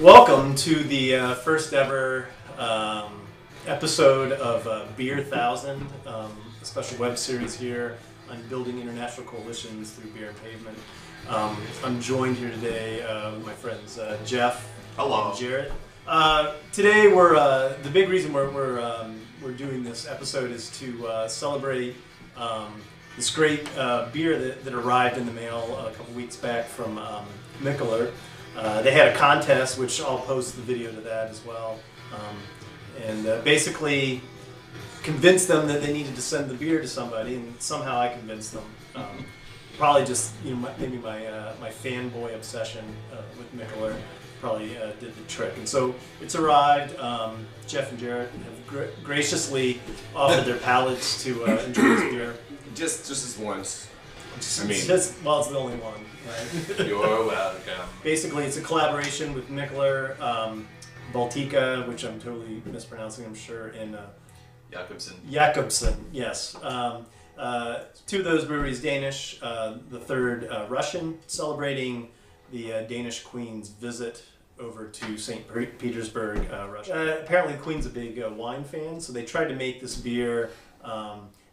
Welcome to the first ever episode of Beer 1000, a special web series here on building international coalitions through beer and pavement. I'm joined here today with my friends Jeff Hello. and Jarrett. Today the big reason we're doing this episode is to celebrate this great beer that arrived in the mail a couple weeks back from Mikkeller. They had a contest, which I'll post the video to that as well, and basically convinced them that they needed to send the beer to somebody, and somehow I convinced them. Probably just maybe my fanboy obsession with Mikkeller probably did the trick, and so it's arrived. Jeff and Jarrett have graciously offered their palates to enjoy this beer. Just this once. It's the only one. Right? You're welcome. Basically, it's a collaboration with Mikkeller, Baltika, which I'm totally mispronouncing, I'm sure, and Jacobsen, yes. Two of those breweries Danish, the third Russian, celebrating the Danish Queen's visit over to St. Petersburg, Russia. Apparently the Queen's a big wine fan, so they tried to make this beer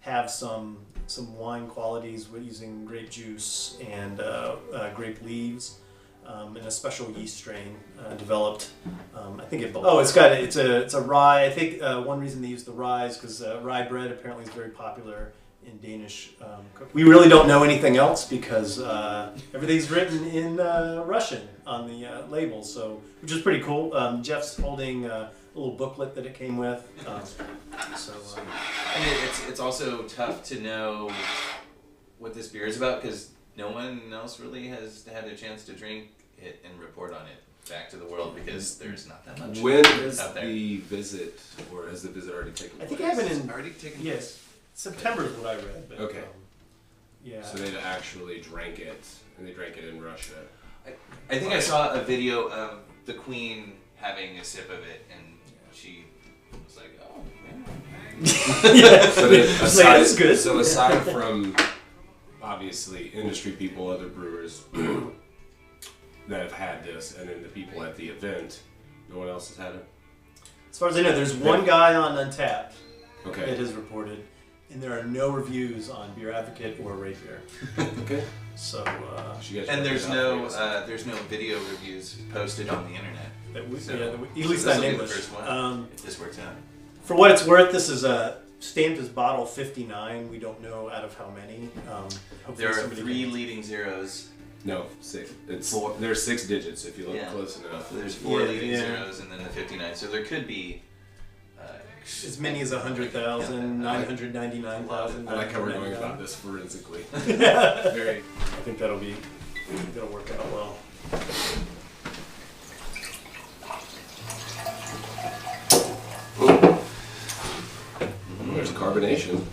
have some wine qualities with using grape juice and grape leaves, and a special yeast strain developed. I think it's a rye. I think one reason they use the rye is because rye bread apparently is very popular in Danish cooking. We really don't know anything else because everything's written in Russian on the label, so which is pretty cool. Jeff's holding a little booklet that it came with. I mean, it's also tough to know what this beer is about because no one else really has had a chance to drink it and report on it back to the world because there's not that much. When is the visit, or has the visit already taken place? I think I haven't already taken place. Yes, September is what I read. But, okay. Yeah. So they actually drank it, and they drank it in Russia. I think I saw a video of the Queen having a sip of it, and she was like, "Oh, man." Yeah. So aside from obviously industry people, other brewers that have had this, and then the people at the event, no one else has had it? As far as I know, there's one guy on Untappd that has reported, and there are no reviews on Beer Advocate or Rate Beer. Okay. So, and there's no video reviews posted on the internet. At least not in English. The first one, if this works out. For what it's worth, this is stamped as bottle 59. We don't know out of how many. There are 3 leading zeros. No, 6. It's 4. There's 6 digits if you look close enough. So there's 4 leading zeros and then the 59. So there could be as many as 100,000, 999,000. I like how we're going about this forensically. I think that'll work out well. There's carbonation.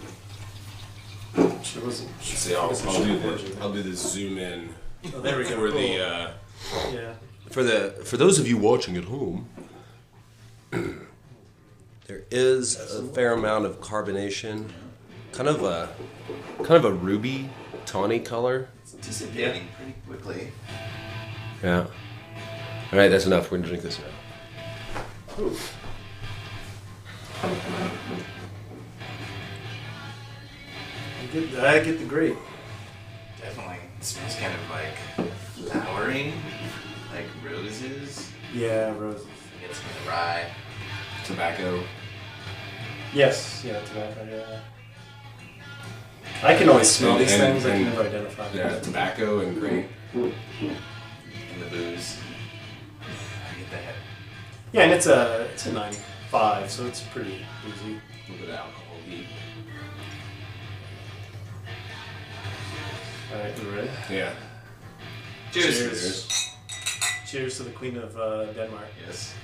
Sure wasn't. See, I'll do the zoom in. Oh, there we go. For the For those of you watching at home, there is a fair amount of carbonation, kind of a ruby, tawny color. It's dissipating pretty quickly. Yeah. All right, that's enough. We're gonna drink this now. Ooh. I get the grape. Definitely. It smells kind of like flowering, like roses. Yeah, roses. You get some rye. Tobacco. Yes, tobacco, yeah. I can always smell these things, I can never identify them. Yeah, tobacco and grape. And the booze. I get that. Yeah, and it's a 9.5, so it's pretty boozy. A little bit of alcohol heat. Alright, you ready? Yeah. Cheers. Cheers. Cheers to the Queen of Denmark. Yes.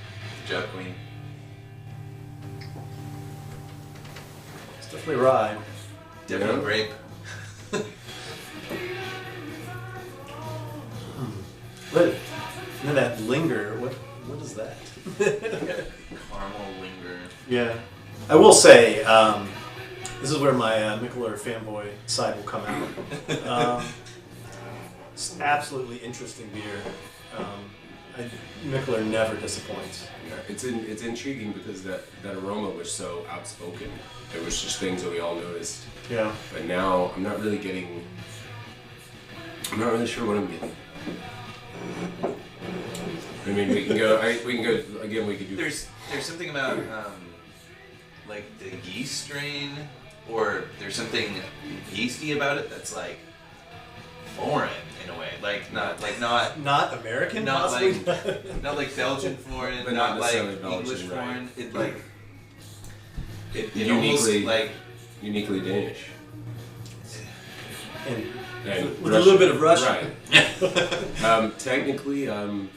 Good job, Queen. It's definitely rye. Definitely grape. But that linger, what is that? Caramel linger. Yeah. I will say, this is where my Mikkeller fanboy side will come out. It's absolutely interesting beer. Mikkeller never disappoints. Yeah, it's intriguing because that aroma was so outspoken. It was just things that we all noticed. Yeah. But now I'm not really sure what I'm getting. I mean, we can go again. We could do. There's something about like the yeast strain, or there's something yeasty about it that's like foreign in a way, not American, not possibly? not like Belgian foreign, But not not like necessarily Belgian, English right. foreign. It like it Uniquely- almost like uniquely Danish. And with a little bit of Russian. Right. Technically, I'm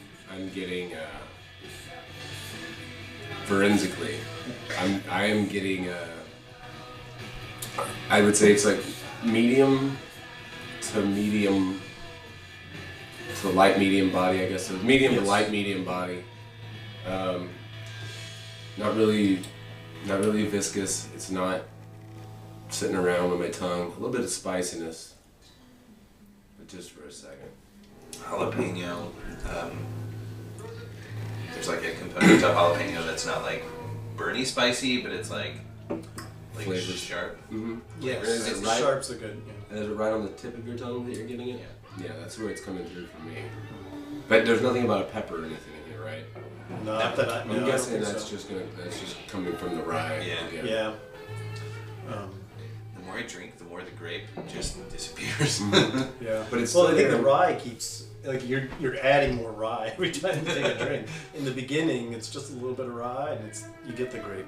getting forensically. I am getting. I would say it's like medium to light medium body. I guess so medium to light medium body. Not really viscous. It's not sitting around on my tongue. A little bit of spiciness, but just for a second. jalapeno. There's like a component to jalapeno that's not like burny spicy, but it's like Flavors. sharp. Mm-hmm. Yes, Is it the right? sharps are good. Yeah. Is it right on the tip of your tongue that you're getting it? Yeah. Yeah, that's where it's coming through for me. But there's nothing about a pepper or anything in here, right? Not that I know. I'm I guessing don't think that's so. just coming from the rye. Yeah. Yeah. The more I drink, the more the grape just disappears. Yeah. But it's well, I still think the there. rye keeps like you're adding more rye every time you take a drink. In the beginning, it's just a little bit of rye, and you get the grape.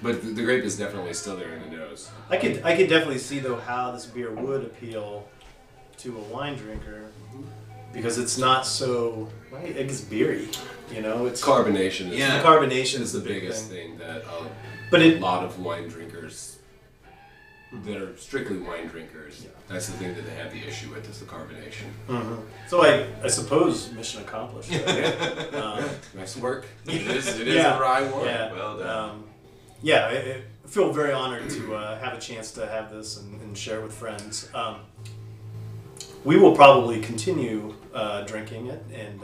But the grape is definitely still there in the nose. I could definitely see though how this beer would appeal to a wine drinker because it's not so right. It's beery, you know. It's Carbonation is, Yeah. the carbonation is the big biggest thing. thing that But a it lot of wine drinkers that are strictly wine drinkers, that's the thing that they have the issue with is the carbonation. So I suppose mission accomplished. Right? Nice work. It is Yeah. a rye wine. Yeah. Well done. I feel very honored to have a chance to have this and share it with friends. We will probably continue drinking it, and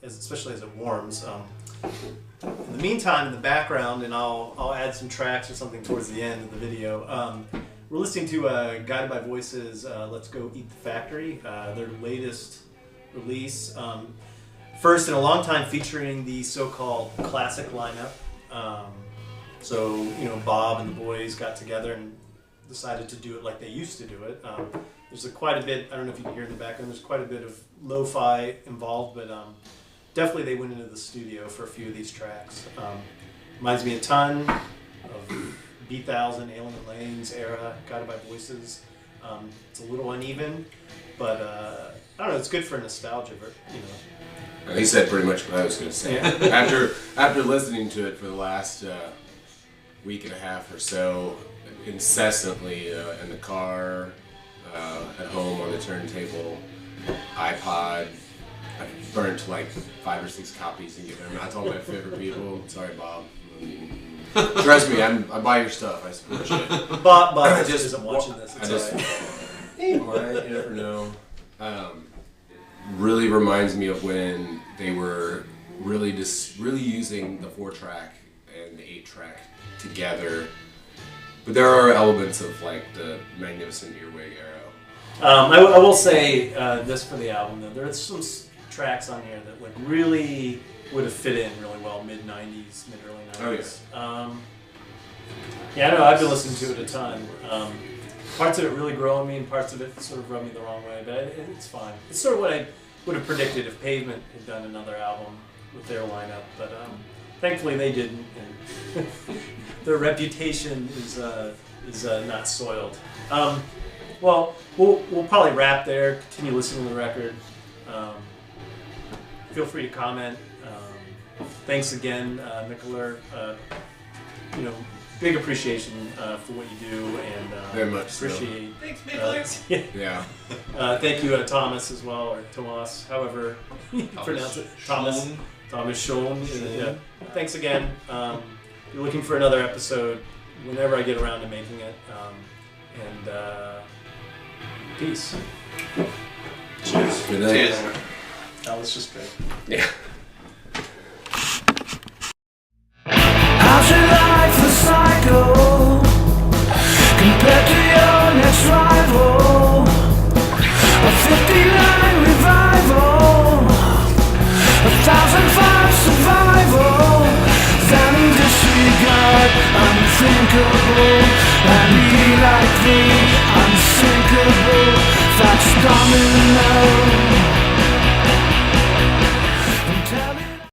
especially as it warms. In the meantime, in the background, and I'll add some tracks or something towards the end of the video. We're listening to Guided by Voices. Let's Go Eat the Factory, their latest release. First in a long time, featuring the so-called classic lineup. So, Bob and the boys got together and decided to do it like they used to do it. There's quite a bit, I don't know if you can hear in the background, there's quite a bit of lo-fi involved, but definitely they went into the studio for a few of these tracks. Reminds me a ton of B1000, Allen and Lane's era, Guided by Voices. It's a little uneven, but I don't know, it's good for nostalgia, He said pretty much what I was going to say. Yeah. After listening to it for the last week and a half or so, incessantly in the car, at home on the turntable, iPod. I've burnt like 5 or 6 copies and given them out to all my favorite people. Sorry, Bob. Trust me, I buy your stuff. I support you. Bob just isn't watching this. It's all right. You never know. Really reminds me of when they were really using the 4-track and the 8-track together. But there are elements of like the Magnificent Earwig era. I will say this for the album though. There's some tracks on here that like really would have fit in really well mid-90s, mid-early 90s. Oh, yeah, I know. I've been listening to it a ton. Parts of it really grow on me, and parts of it sort of rub me the wrong way. But it's fine. It's sort of what I would have predicted if Pavement had done another album with their lineup. But thankfully they didn't, and their reputation is not soiled. Well, we'll probably wrap there. Continue listening to the record. Feel free to comment. Thanks again, Mikkeller. big appreciation for what you do, and very much appreciate. So. Thanks, Mikkeller. Yeah. Thank you, Thomas, as well, or Tomas, however you pronounce it. Thomas Schoen. Yeah. Thanks again. You're looking for another episode whenever I get around to making it. And peace. Cheers. Good night. Cheers. That was just great. Yeah. How's your life a cycle compared to your next rival? A 59 revival, 1,005 survival, then disregard unthinkable and be like the unsinkable. That's domino.